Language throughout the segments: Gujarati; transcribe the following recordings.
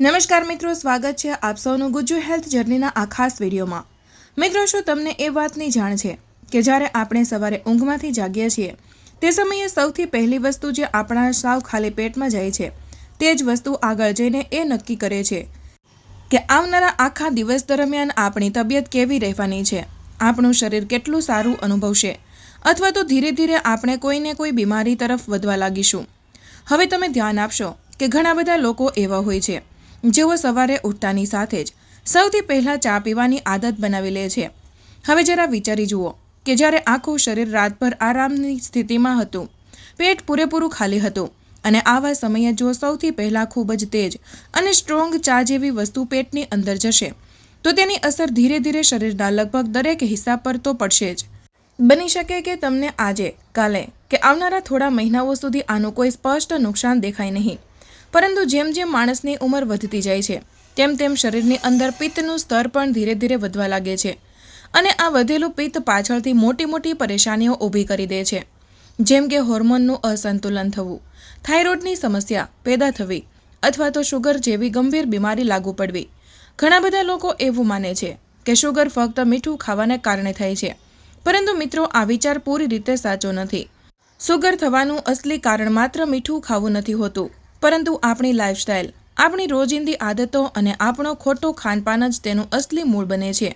નમસ્કાર મિત્રો, સ્વાગત છે આપ સૌનું ગુજ્જુ હેલ્થ જર્નીના આ ખાસ વિડીયોમાં। મિત્રો, શું તમને એ વાતની જાણ છે કે જ્યારે આપણે સવારે ઊંઘમાંથી જાગીએ છીએ તે સમયે સૌથી પહેલી વસ્તુ જે આપણા સાવ ખાલી પેટમાં જાય છે તે જ વસ્તુ આગળ જઈને એ નક્કી કરે છે કે આવનારા આખા દિવસ દરમિયાન આપણી તબિયત કેવી રહેવાની છે, આપણું શરીર કેટલું સારું અનુભવશે અથવા તો ધીરે ધીરે આપણે કોઈને કોઈ બીમારી તરફ વધવા લાગીશું। હવે તમે ધ્યાન આપશો કે ઘણા બધા લોકો એવા હોય છે જેઓ સવારે ઉઠતાની સાથે જ સૌથી પહેલાં ચા પીવાની આદત બનાવી લે છે। હવે જરા વિચારી જુઓ કે જ્યારે આખું શરીર રાતભર આરામની સ્થિતિમાં હતું, પેટ પૂરેપૂરું ખાલી હતું અને આવા સમયે જો સૌથી પહેલાં ખૂબ જ તેજ અને સ્ટ્રોંગ ચા જેવી વસ્તુ પેટની અંદર જશે તો તેની અસર ધીરે ધીરે શરીરના લગભગ દરેક હિસ્સા પર તો પડશે જ। બની શકે કે તમને આજે, કાલે કે આવનારા થોડા મહિનાઓ સુધી આનું કોઈ સ્પષ્ટ નુકસાન દેખાય નહીં, પરંતુ જેમ જેમ માણસની ઉંમર વધતી જાય છે તેમ તેમ શરીરની અંદર પિત્તનું સ્તર પણ ધીરે ધીરે વધવા લાગે છે અને આ વધેલું પિત્ત પાછળથી મોટી મોટી પરેશાનીઓ ઊભી કરી દે છે, જેમ કે હોર્મોનનું અસંતુલન થવું, થાઇરોઇડની સમસ્યા પેદા થવી અથવા તો શુગર જેવી ગંભીર બીમારી લાગુ પડવી। ઘણા બધા લોકો એવું માને છે કે શુગર ફક્ત મીઠું ખાવાને કારણે થાય છે, પરંતુ મિત્રો, આ વિચાર પૂરી રીતે સાચો નથી। શુગર થવાનું અસલી કારણ માત્ર મીઠું ખાવું નથી હોતું, પરંતુ આપણી લાઇફસ્ટાઇલ, આપણી રોજિંદી આદતો અને આપણો ખોટો ખાનપાન જ તેનું અસલી મૂળ બને છે।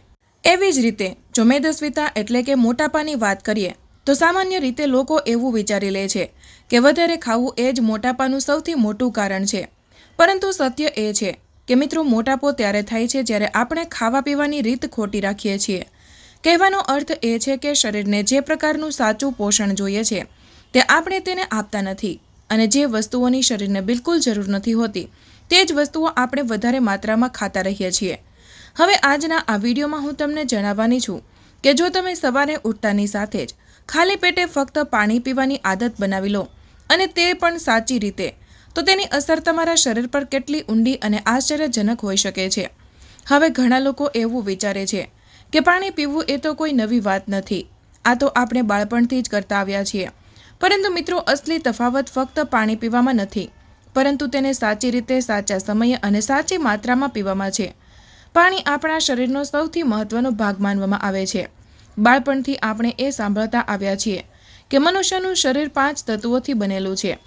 એવી જ રીતે જો મેદસ્વીતા એટલે કે મોટાપાની વાત કરીએ તો સામાન્ય રીતે લોકો એવું વિચારી લે છે કે વધારે ખાવું એ જ મોટાપાનું સૌથી મોટું કારણ છે, પરંતુ સત્ય એ છે કે મિત્રો, મોટાપો ત્યારે થાય છે જ્યારે આપણે ખાવા પીવાની રીત ખોટી રાખીએ છીએ। કહેવાનો અર્થ એ છે કે શરીરને જે પ્રકારનું સાચું પોષણ જોઈએ છે તે આપણે તેને આપતા નથી અને જે વસ્તુઓની શરીરને બિલકુલ જરૂર નથી હોતી તે જ વસ્તુઓ આપણે વધારે માત્રામાં ખાતા રહીએ છીએ। હવે આજના આ વિડીયોમાં હું તમને જણાવવાની છું કે જો તમે સવારે ઉઠતાની સાથે જ ખાલી પેટે ફક્ત પાણી પીવાની આદત બનાવી લો અને તે પણ સાચી રીતે, તો તેની અસર તમારા શરીર પર કેટલી ઊંડી અને આશ્ચર્યજનક હોઈ શકે છે। હવે ઘણા લોકો એવું વિચારે છે કે પાણી પીવું એ તો કોઈ નવી વાત નથી, આ તો આપણે બાળપણથી જ કરતા આવ્યા છીએ, પરંતુ મિત્રો, અસલી તફાવત ફક્ત પાણી પીવામાં નથી, પરંતુ તેને સાચી રીતે, સાચા સમયે અને સાચી માત્રામાં પીવામાં છે। પાણી આપણા શરીરનો સૌથી મહત્વનો ભાગ માનવામાં આવે છે। બાળપણથી આપણે એ સાંભળતા આવ્યા છીએ કે મનુષ્યનું શરીર 5 તત્વોથી બનેલું છે: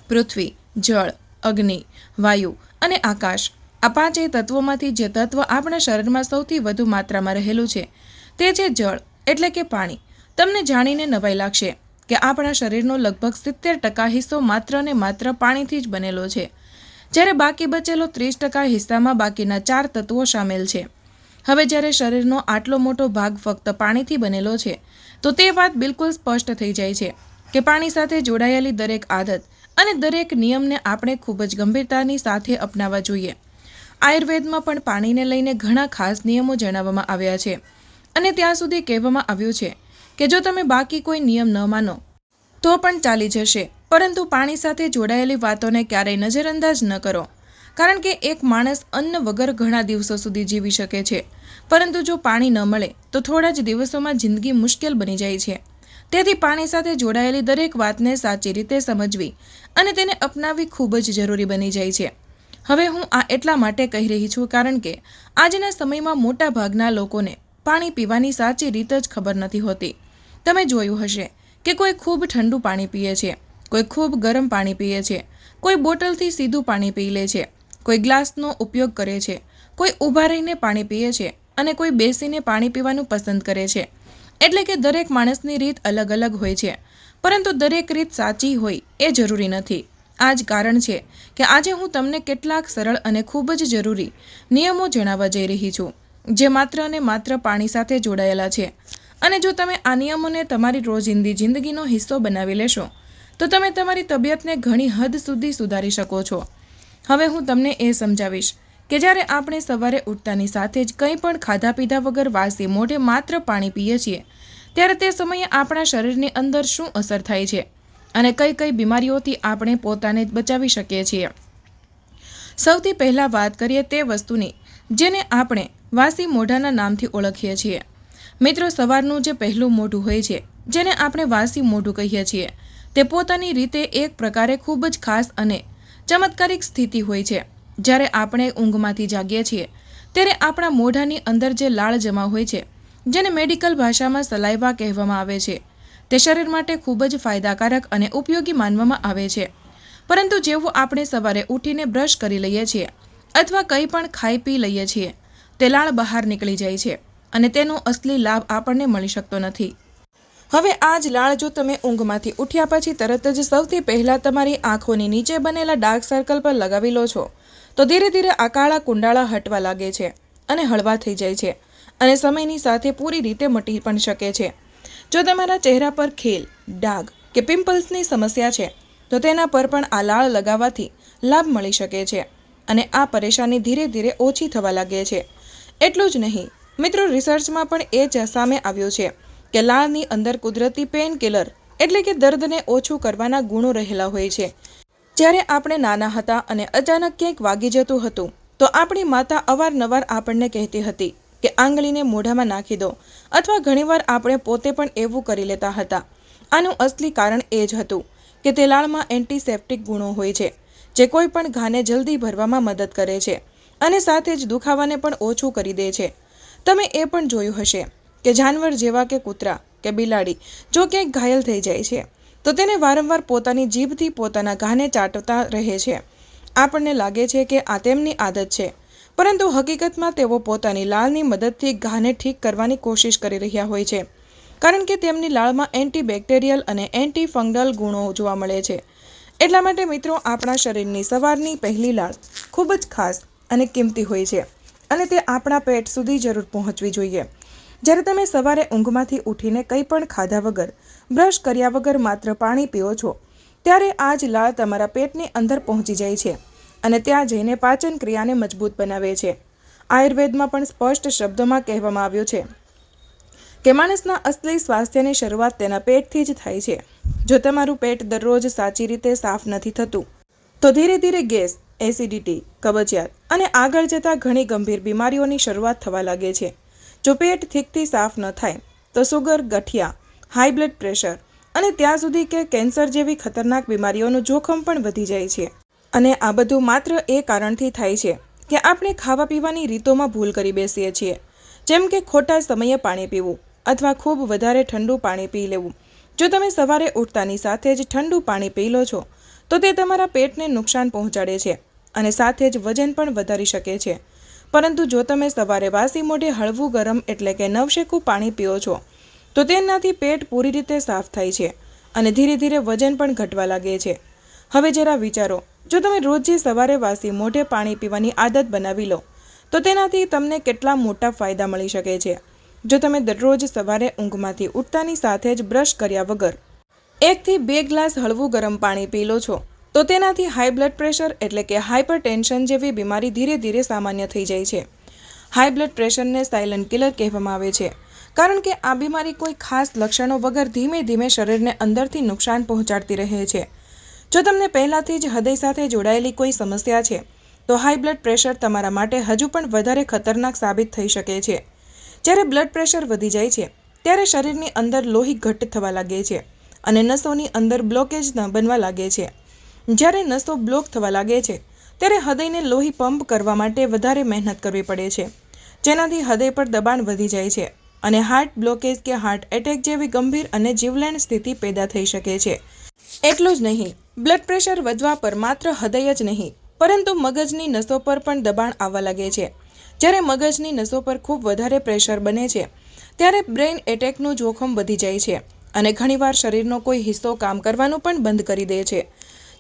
પૃથ્વી, જળ, અગ્નિ, વાયુ અને આકાશ। આ 5 તત્વોમાંથી જે તત્વ આપણા શરીરમાં સૌથી વધુ માત્રામાં રહેલું છે તે છે જળ એટલે કે પાણી। તમને જાણીને નવાઈ લાગશે કે આપણા શરીરનો લગભગ 70% હિસ્સો માત્ર ને માત્ર પાણીથી જ બનેલો છે, જ્યારે બાકી બચેલો 30% હિસ્સામાં બાકીના 4 તત્વો સામેલ છે। હવે જ્યારે શરીરનો આટલો મોટો ભાગ ફક્ત પાણીથી બનેલો છે તો તે વાત બિલકુલ સ્પષ્ટ થઈ જાય છે કે પાણી સાથે જોડાયેલી દરેક આદત અને દરેક નિયમને આપણે ખૂબ જ ગંભીરતાની સાથે અપનાવવા જોઈએ। આયુર્વેદમાં પણ પાણીને લઈને ઘણા ખાસ નિયમો જણાવવામાં આવ્યા છે અને ત્યાં સુધી કહેવામાં આવ્યું છે કે જો તમે બાકી કોઈ નિયમ ન માનો તો પણ ચાલી જશે, પરંતુ પાણી સાથે જોડાયેલી વાતોને ક્યારેય નજરઅંદાજ ન કરો, કારણ કે એક માણસ અન્ન વગર ઘણા દિવસો સુધી જીવી શકે છે, પરંતુ જો પાણી ન મળે તો થોડા જ દિવસોમાં જિંદગી મુશ્કેલ બની જાય છે। તેથી પાણી સાથે જોડાયેલી દરેક વાતને સાચી રીતે સમજવી અને તેને અપનાવવી ખૂબ જ જરૂરી બની જાય છે। હવે હું આ એટલા માટે કહી રહી છું કારણ કે આજના સમયમાં મોટા ભાગના લોકોને પાણી પીવાની સાચી રીત જ ખબર નથી હોતી। તમે જોયું હશે કે કોઈ ખૂબ ઠંડુ પાણી પીએ છે, કોઈ ખૂબ ગરમ પાણી પીએ છે, કોઈ બોટલથી સીધું પાણી પી લે છે, કોઈ ગ્લાસનો ઉપયોગ કરે છે, કોઈ ઊભા રહીને પાણી પીએ છે અને કોઈ બેસીને પાણી પીવાનું પસંદ કરે છે। એટલે કે દરેક માણસની રીત અલગ અલગ હોય છે, પરંતુ દરેક રીત સાચી હોય એ જરૂરી નથી। આ જ કારણ છે કે આજે હું તમને કેટલાક સરળ અને ખૂબ જ જરૂરી નિયમો જણાવવા જઈ રહી છું જે માત્ર ને માત્ર પાણી સાથે જોડાયેલા છે, અને જો તમે આ નિયમોને તમારી રોજિંદી જિંદગીનો હિસ્સો બનાવી લેશો તો તમે તમારી તબિયતને ઘણી હદ સુધી સુધારી શકો છો। હવે હું તમને એ સમજાવીશ કે જ્યારે આપણે સવારે ઉઠતાની સાથે જ કંઈ પણ ખાધા પીધા વગર વાસી મોઢે માત્ર પાણી પીએ છીએ ત્યારે તે સમયે આપણા શરીરની અંદર શું અસર થાય છે અને કઈ કઈ બીમારીઓથી આપણે પોતાને બચાવી શકીએ છીએ। સૌથી પહેલાં વાત કરીએ તે વસ્તુની જેને આપણે વાસી મોઢાના નામથી ઓળખીએ છીએ। મિત્રો, સવારનું જે પહેલું મોઢું હોય છે જેને આપણે વાસી મોઢું કહીએ છીએ તે પોતાની રીતે એક પ્રકારે ખૂબ જ ખાસ અને ચમત્કારિક સ્થિતિ હોય છે જ્યારે આપણે ઊંઘમાંથી જાગીએ છીએ ત્યારે આપણા મોઢાની અંદર જે લાળ જમા હોય છે, જેને મેડિકલ ભાષામાં સલાઇવા કહેવામાં આવે છે, તે શરીર માટે ખૂબ જ ફાયદાકારક અને ઉપયોગી માનવામાં આવે છે. પરંતુ જેવું આપણે સવારે ઉઠીને બ્રશ કરી લઈએ છીએ અથવા કંઈ પણ ખાઈ પી લઈએ છીએ, તે લાળ બહાર નીકળી જાય છે અને તેનો અસલી લાભ આપણને મળી શકતો નથી. હવે આ જ લાળ જો તમે ઊંઘમાંથી ઉઠ્યા પછી તરત જ સૌથી પહેલાં તમારી આંખોની નીચે બનેલા ડાર્ક સર્કલ પર લગાવી લો છો, તો ધીરે ધીરે આ કાળા કુંડાળા હટવા લાગે છે અને હળવા થઈ જાય છે અને સમયની સાથે પૂરી રીતે મટી પણ શકે છે. જો તમારા ચહેરા પર ખેલ, ડાઘ કે પિમ્પલ્સની સમસ્યા છે, તો તેના પર પણ આ લાળ લગાવવાથી લાભ મળી શકે છે અને આ પરેશાની ધીરે ધીરે ઓછી થવા લાગે છે. એટલું જ નહીં મિત્રો, રિસર્ચમાં પણ એ જ સામે આવ્યું છે કે લાળની અંદર કુદરતી પેઇન કિલર એટલે કે દર્દને ઓછું કરવાના ગુણો રહેલા હોય છે. જ્યારે આપણે નાના હતા અને અચાનક ક્યાંક વાગી જતું હતું, તો આપણી માતા અવારનવાર આપણને કહેતી હતી કે આંગળીને મોઢામાં નાખી દો, અથવા ઘણીવાર આપણે પોતે પણ એવું કરી લેતા હતા. આનું અસલી કારણ એ જ હતું કે તે લાળમાં એન્ટિસેપ્ટિક ગુણો હોય છે, જે કોઈ પણ ઘાને જલ્દી ભરવામાં મદદ કરે છે અને સાથે જ દુખાવાને પણ ઓછું કરી દે છે. તમે એ પણ જોયું હશે કે જાનવર જેવા કે કૂતરા કે બિલાડી જો ક્યાંક ઘાયલ થઈ જાય છે, તો તેને વારંવાર પોતાની જીભથી પોતાના ઘાને ચાટતા રહે છે. આપણને લાગે છે કે આ તેમની આદત છે, પરંતુ હકીકતમાં તેઓ પોતાની લાળની મદદથી ઘાને ઠીક કરવાની કોશિશ કરી રહ્યા હોય છે, કારણ કે તેમની લાળમાં એન્ટીબેક્ટેરિયલ અને એન્ટી ફંગલ ગુણો જોવા મળે છે. એટલા માટે મિત્રો, આપણા શરીરની સવારની પહેલી લાળ ખૂબ જ ખાસ અને કિંમતી હોય છે અને તે આપણા પેટ સુધી જરૂર પહોંચવી જોઈએ. જ્યારે તમે સવારે ઊંઘમાંથી ઉઠીને કંઈ પણ ખાધા વગર, બ્રશ કર્યા વગર માત્ર પાણી પીઓ છો, ત્યારે આ જ લાળ તમારા પેટની અંદર પહોંચી જાય છે અને ત્યાં જઈને પાચન ક્રિયાને મજબૂત બનાવે છે. આયુર્વેદમાં પણ સ્પષ્ટ શબ્દોમાં કહેવામાં આવ્યું છે કે માણસના અસલી સ્વાસ્થ્યની શરૂઆત તેના પેટથી જ થાય છે. જો તમારું પેટ દરરોજ સાચી રીતે સાફ નથી થતું, તો ધીરે ધીરે ગેસ, એસિડિટી, કબજિયાત અને આગળ જતાં ઘણી ગંભીર બીમારીઓની શરૂઆત થવા લાગે છે. જો પેટ ઠીકથી સાફ ન થાય, તો સુગર, ગઠિયા, હાઈ બ્લડ પ્રેશર અને ત્યાં સુધી કે કેન્સર જેવી ખતરનાક બીમારીઓનું જોખમ પણ વધી જાય છે. અને આ બધું માત્ર એ કારણથી થાય છે કે આપણે ખાવા પીવાની રીતોમાં ભૂલ કરી બેસીએ છીએ, જેમ કે ખોટા સમયે પાણી પીવું અથવા ખૂબ વધારે ઠંડુ પાણી પી લેવું. જો તમે સવારે ઉઠતાની સાથે જ ઠંડુ પાણી પી લો છો, તો તે તમારા પેટને નુકસાન પહોંચાડે છે અને સાથે જ વજન પણ વધારી શકે છે. પરંતુ જો તમે સવારે વાસી મોઢે હળવું ગરમ એટલે કે નવશેકું પાણી પીઓ છો, તો તેનાથી પેટ પૂરી રીતે સાફ થાય છે અને ધીરે ધીરે વજન પણ ઘટવા લાગે છે. હવે જરા વિચારો, જો તમે રોજ સવારે વાસી મોઢે પાણી પીવાની આદત બનાવી લો, તો તેનાથી તમને કેટલા મોટા ફાયદા મળી શકે છે. જો તમે દરરોજ સવારે ઊંઘમાંથી ઉઠતાની સાથે જ બ્રશ કર્યા વગર 1 થી 2 ગ્લાસ હળવું ગરમ પાણી પી લો છો, તો તેનાથી હાઈ બ્લડ પ્રેશર એટલે કે હાઇપરટેન્શન જેવી બીમારી ધીરે ધીરે સામાન્ય થઈ જાય છે. હાઈ બ્લડ પ્રેશરને સાયલન્ટ કિલર કહેવામાં આવે છે, કારણ કે આ બીમારી કોઈ ખાસ લક્ષણો વગર ધીમે ધીમે શરીરને અંદરથી નુકસાન પહોંચાડતી રહે છે. જો તમને પહેલાંથી જ હૃદય સાથે જોડાયેલી કોઈ સમસ્યા છે, તો હાઈ બ્લડ પ્રેશર તમારા માટે હજુ પણ વધારે ખતરનાક સાબિત થઈ શકે છે. જ્યારે બ્લડ પ્રેશર વધી જાય છે, ત્યારે શરીરની અંદર લોહી ઘટ્ટ થવા લાગે છે અને નસોની અંદર બ્લોકેજ બનવા લાગે છે. જ્યારે નસો બ્લોક થવા લાગે છે, ત્યારે હૃદયને લોહી પંપ કરવા માટે વધારે મહેનત કરવી પડે છે, જેનાથી હૃદય પર દબાણ વધી જાય છે અને હાર્ટ બ્લોકેજ કે હાર્ટ એટેક જેવી ગંભીર અને જીવલેણ સ્થિતિ પેદા થઈ શકે છે. એટલું જ નહીં, બ્લડ પ્રેશર વધવા પર માત્ર હૃદય જ નહીં, પરંતુ મગજની નસો પર પણ દબાણ આવવા લાગે છે. જ્યારે મગજની નસો પર ખૂબ વધારે પ્રેશર બને છે, ત્યારે બ્રેઇન એટેકનું જોખમ વધી જાય છે અને ઘણીવાર શરીરનો કોઈ હિસ્સો કામ કરવાનું પણ બંધ કરી દે છે.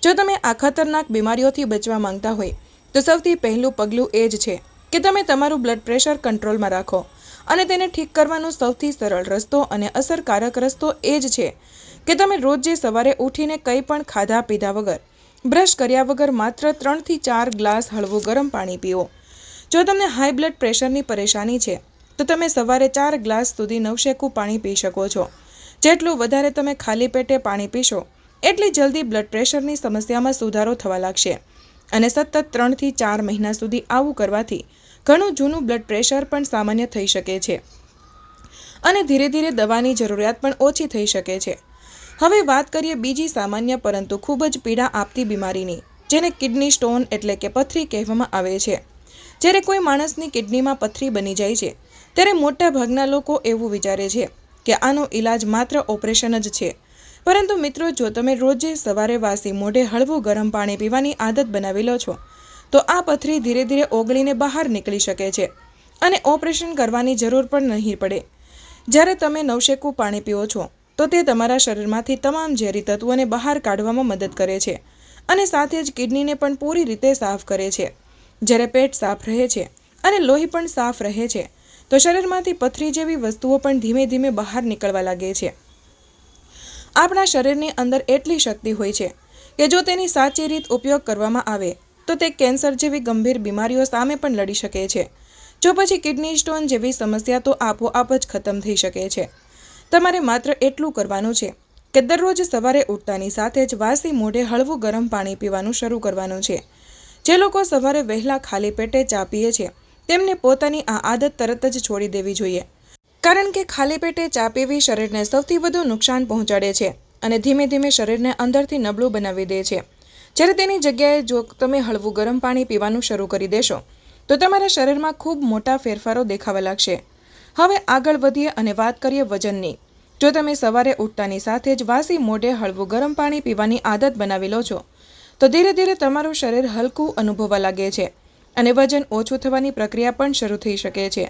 જો તમે આ ખતરનાક બીમારીઓથી બચવા માંગતા હોય, તો સૌથી પહેલું પગલું એ જ છે કે તમે તમારું બ્લડ પ્રેશર કંટ્રોલમાં રાખો. અને તેને ઠીક કરવાનો સૌથી સરળ રસ્તો અને અસરકારક રસ્તો એ જ છે કે તમે રોજ સવારે ઉઠીને કંઈ પણ ખાધા પીધા વગર, બ્રશ કર્યા વગર માત્ર 3 થી 4 ગ્લાસ હળવું ગરમ પાણી પીવો. જો તમને હાઈ બ્લડ પ્રેશરની પરેશાની છે, તો તમે સવારે 4 ગ્લાસ સુધી નવશેકું પાણી પી શકો છો. જેટલું વધારે તમે ખાલી પેટે પાણી પીશો, એટલી જલ્દી બ્લડ પ્રેશરની સમસ્યામાં સુધારો થવા લાગશે અને સતત 3 થી 4 મહિના સુધી આવું કરવાથી ઘણું જૂનું બ્લડ પ્રેશર પણ સામાન્ય થઈ શકે છે અને ધીરે ધીરે દવાની જરૂરિયાત પણ ઓછી થઈ શકે છે. હવે વાત કરીએ બીજી સામાન્ય પરંતુ ખૂબ જ પીડા આપતી બીમારીની, જેને કિડની સ્ટોન એટલે કે પથરી કહેવામાં આવે છે. જ્યારે કોઈ માણસની કિડનીમાં પથરી બની જાય છે ત્યારે મોટા ભાગના લોકો એવું વિચારે છે કે આનો ઈલાજ માત્ર ઓપરેશન જ છે. પરંતુ મિત્રો, જો તમે રોજે સવારે વાસી મોઢે હળવું ગરમ પાણી પીવાની આદત બનાવી લો છો તો આ પથરી ધીરે ધીરે ઓગળીને બહાર નીકળી શકે છે અને ઓપરેશન કરવાની જરૂર પણ નહીં પડે. જ્યારે તમે નવશેકું પાણી પીઓ છો તો તે તમારા શરીરમાંથી તમામ ઝેરી તત્વોને બહાર કાઢવામાં મદદ કરે છે અને સાથે જ કિડનીને પણ પૂરી રીતે સાફ કરે છે. જ્યારે પેટ સાફ રહે છે અને લોહી પણ સાફ રહે છે તો શરીરમાંથી પથરી જેવી વસ્તુઓ પણ ધીમે ધીમે બહાર નીકળવા લાગે છે. આપણા શરીરની અંદર એટલી શક્તિ હોય છે કે જો તેની સાચી રીત ઉપયોગ કરવામાં આવે તો તે કેન્સર જેવી ગંભીર બીમારીઓ સામે પણ લડી શકે છે. જો પછી કિડની સ્ટોન જેવી સમસ્યા તો આપોઆપ જ ખતમ થઈ શકે છે. તમારે માત્ર એટલું કરવાનું છે કે દરરોજ સવારે ઉઠતાની સાથે જ વાસી મોઢે હળવું ગરમ પાણી પીવાનું શરૂ કરવાનું છે. જે લોકો સવારે વહેલા ખાલી પેટે ચા પીએ છે તેમને પોતાની આ આદત તરત જ છોડી દેવી જોઈએ, કારણ કે ખાલી પેટે ચા પીવી શરીરને સૌથી વધુ નુકસાન પહોંચાડે છે અને ધીમે ધીમે શરીરને અંદરથી નબળું બનાવી દે છે. જ્યારે તેની જગ્યાએ જો તમે હળવું ગરમ પાણી પીવાનું શરૂ કરી દેશો તો તમારા શરીરમાં ખૂબ મોટા ફેરફારો દેખાવા લાગશે. હવે આગળ વધીએ અને વાત કરીએ વજનની. જો તમે સવારે ઉઠતાની સાથે જ વાસી મોઢે હળવું ગરમ પાણી પીવાની આદત બનાવી લો છો તો ધીરે ધીરે તમારું શરીર હલકું અનુભવવા લાગે છે અને વજન ઓછું થવાની પ્રક્રિયા પણ શરૂ થઈ શકે છે.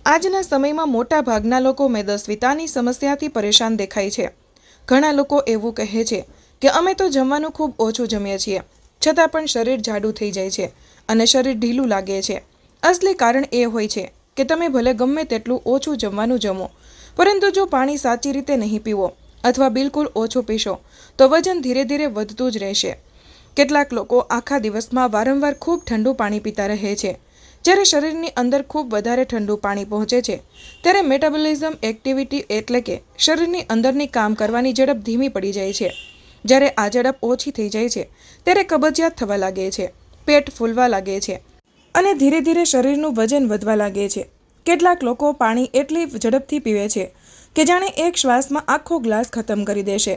આજના સમયમાં મોટા ભાગના લોકો મેદસ્વીતાની સમસ્યાથી પરેશાન દેખાય છે. ઘણા લોકો એવું કહે છે કે અમે તો જમવાનું ખૂબ ઓછું જમીએ છીએ છતાં પણ શરીર જાડું થઈ જાય છે અને શરીર ઢીલું લાગે છે. અસલી કારણ એ હોય છે કે તમે ભલે ગમે તેટલું ઓછું જમવાનું જમો, પરંતુ જો પાણી સાચી રીતે નહીં પીવો અથવા બિલકુલ ઓછું પીશો તો વજન ધીરે ધીરે વધતું જ રહેશે. કેટલાક લોકો આખા દિવસમાં વારંવાર ખૂબ ઠંડુ પાણી પીતા રહે છે. જ્યારે શરીરની અંદર ખૂબ વધારે ઠંડુ પાણી પહોંચે છે ત્યારે મેટાબોલિઝમ એક્ટિવિટી એટલે કે શરીરની અંદરની કામ કરવાની ઝડપ ધીમી પડી જાય છે. જ્યારે આ ઝડપ ઓછી થઈ જાય છે ત્યારે કબજિયાત થવા લાગે છે, પેટ ફૂલવા લાગે છે અને ધીરે ધીરે શરીરનું વજન વધવા લાગે છે. કેટલાક લોકો પાણી એટલી ઝડપથી પીવે છે કે જાણે એક શ્વાસમાં આખો ગ્લાસ ખતમ કરી દેશે.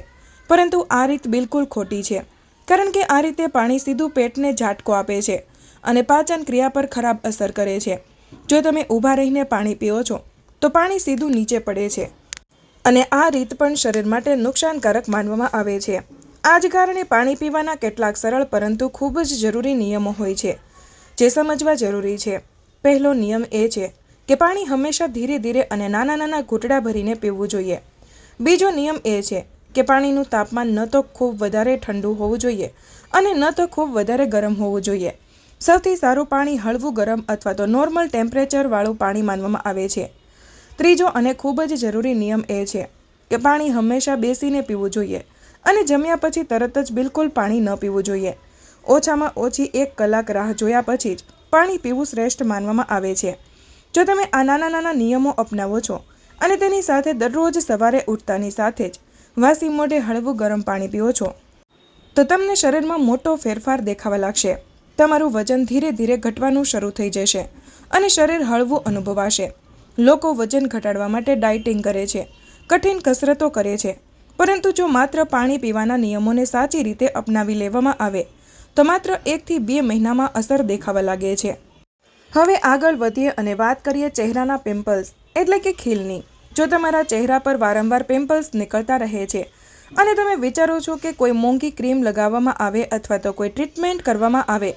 પરંતુ આ રીત બિલકુલ ખોટી છે, કારણ કે આ રીતે પાણી સીધું પેટને ઝાટકો આપે છે અને પાચન ક્રિયા પર ખરાબ અસર કરે છે. જો તમે ઊભા રહીને પાણી પીઓ છો તો પાણી સીધું નીચે પડે છે અને આ રીત પણ શરીર માટે નુકસાનકારક માનવામાં આવે છે. આ જ કારણે પાણી પીવાના કેટલાક સરળ પરંતુ ખૂબ જ જરૂરી નિયમો હોય છે જે સમજવા જરૂરી છે. પહેલો નિયમ એ છે કે પાણી હંમેશા ધીરે ધીરે અને નાના નાના ઘૂંટડા ભરીને પીવું જોઈએ. બીજો નિયમ એ છે કે પાણીનું તાપમાન ન તો ખૂબ વધારે ઠંડુ હોવું જોઈએ અને ન તો ખૂબ વધારે ગરમ હોવું જોઈએ. સૌથી સારું પાણી હળવું ગરમ અથવા તો નોર્મલ ટેમ્પરેચરવાળું પાણી માનવામાં આવે છે. ત્રીજો અને ખૂબ જ જરૂરી નિયમ એ છે કે પાણી હંમેશા બેસીને પીવું જોઈએ અને જમ્યા પછી તરત જ બિલકુલ પાણી ન પીવું જોઈએ. ઓછામાં ઓછી 1 કલાક રાહ જોયા પછી જ પાણી પીવું શ્રેષ્ઠ માનવામાં આવે છે. જો તમે આ નાના નાના નિયમો અપનાવો છો અને તેની સાથે દરરોજ સવારે ઉઠતાની સાથે જ વાસી મોઢે હળવું ગરમ પાણી પીઓ છો તો તમને શરીરમાં મોટો ફેરફાર દેખાવા લાગશે. તમારું વજન ધીરે ધીરે ઘટવાનું શરૂ થઈ જશે અને શરીર હળવું અનુભવાશે. લોકો વજન ઘટાડવા માટે ડાયટિંગ કરે છે, કઠિન કસરતો કરે છે, પરંતુ જો માત્ર પાણી પીવાના નિયમોને સાચી રીતે અપનાવી લેવામાં આવે તો માત્ર 1 થી 2 મહિનામાં અસર દેખાવા લાગે છે. હવે આગળ વધીએ અને વાત કરીએ ચહેરાના પિમ્પલ્સ એટલે કે ખીલની. જો તમારા ચહેરા પર વારંવાર પિમ્પલ્સ નીકળતા રહે છે અને તમે વિચારો છો કે કોઈ મોંઘી ક્રીમ લગાવવામાં આવે અથવા તો કોઈ ટ્રીટમેન્ટ કરવામાં આવે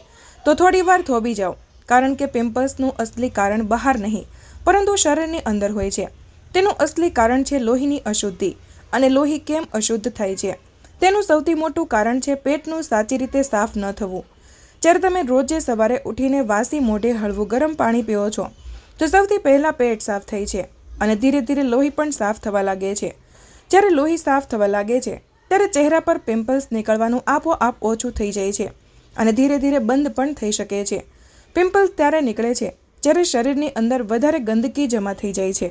તો થોડીવાર થોભી જાઓ, કારણ કે પિમ્પલ્સનું અસલી કારણ બહાર નહીં પરંતુ શરીરની અંદર હોય છે. તેનું અસલી કારણ છે લોહીની અશુદ્ધિ. અને લોહી કેમ અશુદ્ધ થાય છે તેનું સૌથી મોટું કારણ છે પેટનું સાચી રીતે સાફ ન થવું. જ્યારે તમે રોજે સવારે ઉઠીને વાસી મોઢે હળવું ગરમ પાણી પીઓ છો તો સૌથી પહેલાં પેટ સાફ થાય છે અને ધીરે ધીરે લોહી પણ સાફ થવા લાગે છે. જ્યારે લોહી સાફ થવા લાગે છે ત્યારે ચહેરા પર પિમ્પલ્સ નીકળવાનું આપોઆપ ઓછું થઈ જાય છે અને ધીરે ધીરે બંધ પણ થઈ શકે છે. પિમ્પલ્સ ત્યારે નીકળે છે જ્યારે શરીરની અંદર વધારે ગંદકી જમા થઈ જાય છે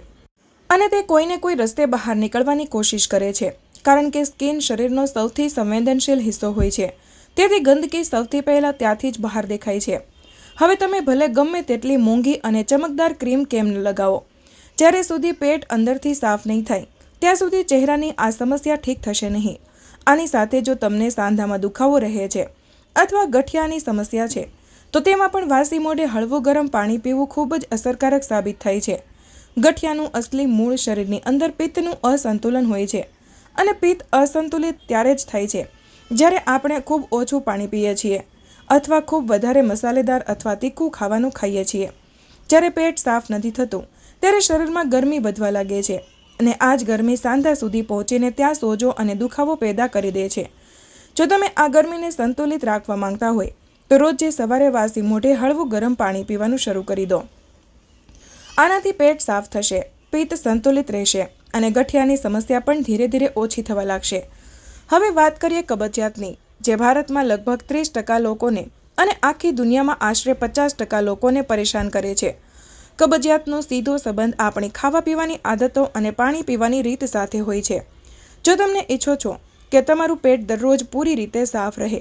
અને તે કોઈને કોઈ રસ્તે બહાર નીકળવાની કોશિશ કરે છે, કારણ કે સ્કિન શરીરનો સૌથી સંવેદનશીલ હિસ્સો હોય છે. તેથી ગંદકી સૌથી પહેલાં ત્યાંથી જ બહાર દેખાય છે. હવે તમે ભલે ગમે તેટલી મોંઘી અને ચમકદાર ક્રીમ કેમ ન લગાવો, જ્યારે સુધી પેટ અંદરથી સાફ નહીં થાય ત્યાં સુધી ચહેરાની આ સમસ્યા ઠીક થશે નહીં. આની સાથે જો તમને સાંધામાં દુખાવો રહે છે અથવા ગઠિયાની સમસ્યા છે તો તેમાં પણ વાસી મોઢે હળવું ગરમ પાણી પીવું ખૂબ જ અસરકારક સાબિત થાય છે. ગઠિયાનું અસલી મૂળ શરીરની અંદર પિત્તનું અસંતુલન હોય છે અને પિત્ત અસંતુલિત ત્યારે જ થાય છે જ્યારે આપણે ખૂબ ઓછું પાણી પીએ છીએ અથવા ખૂબ વધારે મસાલેદાર અથવા તીખું ખાવાનું ખાઈએ છીએ. જ્યારે પેટ સાફ નથી થતું ત્યારે શરીરમાં ગરમી વધવા લાગે છે અને આ જ ગરમી સાંધા સુધી પહોંચીને ત્યાં સોજો અને દુખાવો પેદા કરી દે છે. જો તમે આ ગરમીને સંતુલિત રાખવા માંગતા હોય તો રોજ સવારે વાસી મોઢે હળવું ગરમ પાણી પીવાનું શરૂ કરી દો. આનાથી પેટ સાફ થશે, પિત્ત સંતુલિત રહેશે અને ગઠિયાની સમસ્યા પણ ધીરે ધીરે ઓછી થવા લાગશે. હવે વાત કરીએ કબજિયાતની, જે ભારતમાં લગભગ 30% લોકોને અને આખી દુનિયામાં આશરે 50% લોકોને પરેશાન કરે છે. કબજિયાતનો સીધો સંબંધ આપણી ખાવા પીવાની આદતો અને પાણી પીવાની રીત સાથે હોય છે. જો તમને ઈચ્છો છો કે તમારું પેટ દરરોજ પૂરી રીતે સાફ રહે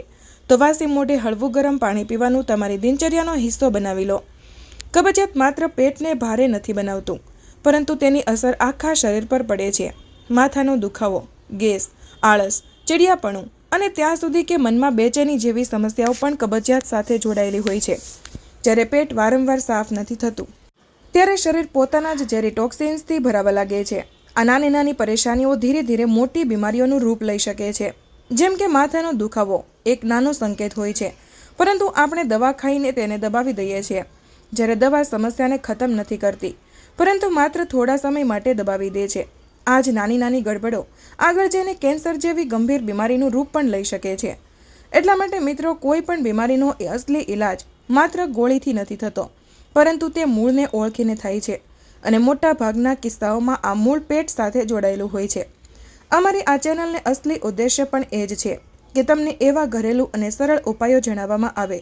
તો વાસી મોઢે હળવું ગરમ પાણી પીવાનું તમારી દિનચર્યાનો હિસ્સો બનાવી લો. કબજિયાત માત્ર પેટને ભારે નથી બનાવતું, પરંતુ તેની અસર આખા શરીર પર પડે છે. માથાનો દુખાવો, ગેસ, આળસ, ચીડિયાપણું અને ત્યાં સુધી કે મનમાં બેચેની જેવી સમસ્યાઓ પણ કબજિયાત સાથે જોડાયેલી હોય છે. જ્યારે પેટ વારંવાર સાફ નથી થતું ત્યારે શરીર પોતાના જ ઝેરી ટોક્સિન્સથી ભરાવા લાગે છે. આ નાની નાની પરેશાનીઓ ધીરે ધીરે મોટી બીમારીઓનું રૂપ લઈ શકે છે. જેમ કે માથાનો દુખાવો એક નાનો સંકેત હોય છે, પરંતુ આપણે દવા ખાઈને તેને દબાવી દઈએ છીએ. જ્યારે દવા સમસ્યાને ખતમ નથી કરતી, પરંતુ માત્ર થોડા સમય માટે દબાવી દે છે. આ જ નાની નાની ગડબડો આગળ જઈને કેન્સર જેવી ગંભીર બીમારીનું રૂપ પણ લઈ શકે છે. એટલા માટે મિત્રો, કોઈ પણ બીમારીનો અસલી ઇલાજ માત્ર ગોળીથી નથી થતો, પરંતુ તે મૂળને ઓળખીને થાય છે અને મોટા ભાગના કિસ્સાઓમાં આ મૂળ પેટ સાથે જોડાયેલું હોય છે. અમારી આ ચેનલને અસલી ઉદ્દેશ્ય પણ એ જ છે કે તમને એવા ઘરેલું અને સરળ ઉપાયો જણાવવામાં આવે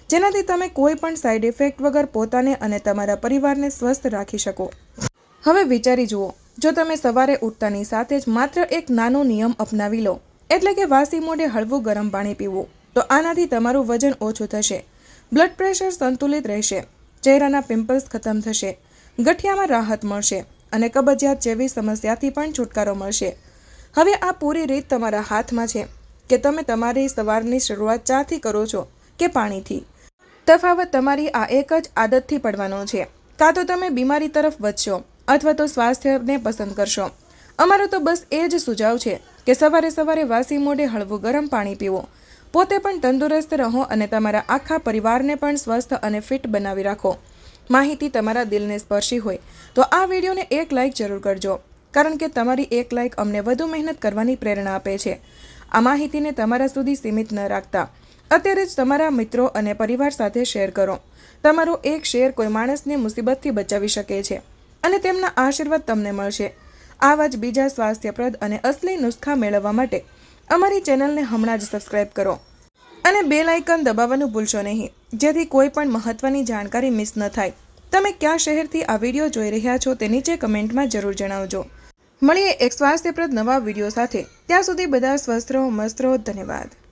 જેનાથી તમે કોઈ પણ સાઇડ ઇફેક્ટ વગર પોતાને અને તમારા પરિવારને સ્વસ્થ રાખી શકો. હવે વિચારી જુઓ, જો તમે સવારે ઉઠતાની સાથે જ માત્ર એક નાનો નિયમ અપનાવી લો, એટલે કે વાસી મોઢે હળવું ગરમ પાણી પીવું, તો આનાથી તમારું વજન ઓછું થશે, બ્લડ પ્રેશર સંતુલિત રહેશે, ચહેરાના પિમ્પલ્સ ખતમ થશે, ગઠિયામાં રાહત મળશે અને કબજિયાત જેવી સમસ્યાથી પણ છુટકારો મળશે. હવે આ પૂરી રીત તમારા હાથમાં છે કે તમે તમારી સવારની શરૂઆત ચાથી કરો છો કે પાણીથી. તફાવત તમારી આ એક જ આદતથી પડવાનો છે. કાં તો તમે બીમારી તરફ વધશો અથવા તો સ્વાસ્થ્યને પસંદ કરશો. અમારો તો બસ એ જ સુઝાવ છે કે સવારે સવારે વાસી મોઢે હળવું ગરમ પાણી પીવો, પોતે પણ તંદુરસ્ત રહો અને તમારા આખા પરિવારને પણ સ્વસ્થ અને ફિટ બનાવી રાખો. માહિતી તમારા દિલને સ્પર્શી હોય તો આ વિડીયોને એક લાઇક જરૂર કરજો, કારણ કે તમારી એક લાઇક અમને વધુ મહેનત કરવાની પ્રેરણા આપે છે. આ માહિતીને તમારા સુધી સીમિત ન રાખતા અત્યારે જ તમારા મિત્રો અને પરિવાર સાથે શેર કરો. તમારો એક શેર કોઈ માણસને મુસીબતથી બચાવી શકે છે અને તેમના આશીર્વાદ તમને મળશે. આવા જ બીજા સ્વાસ્થ્યપ્રદ અને અસલી નુસ્ખા મેળવવા માટે અમારી ચેનલને હમણાં જ સબસ્ક્રાઇબ કરો અને બેલ આઇકન દબાવવાનું ભૂલશો નહીં, જેથી કોઈ પણ મહત્વની જાણકારી મિસ ન થાય. તમે કયા શહેરથી આ વિડીયો જોઈ રહ્યા છો તે નીચે કમેન્ટમાં જરૂર જણાવજો. મળીએ એક સ્વાસ્થ્યપ્રદ નવા વિડીયો સાથે. ત્યાં સુધી બધા સ્વસ્થ રહો, મસ્ત રહો. ધન્યવાદ.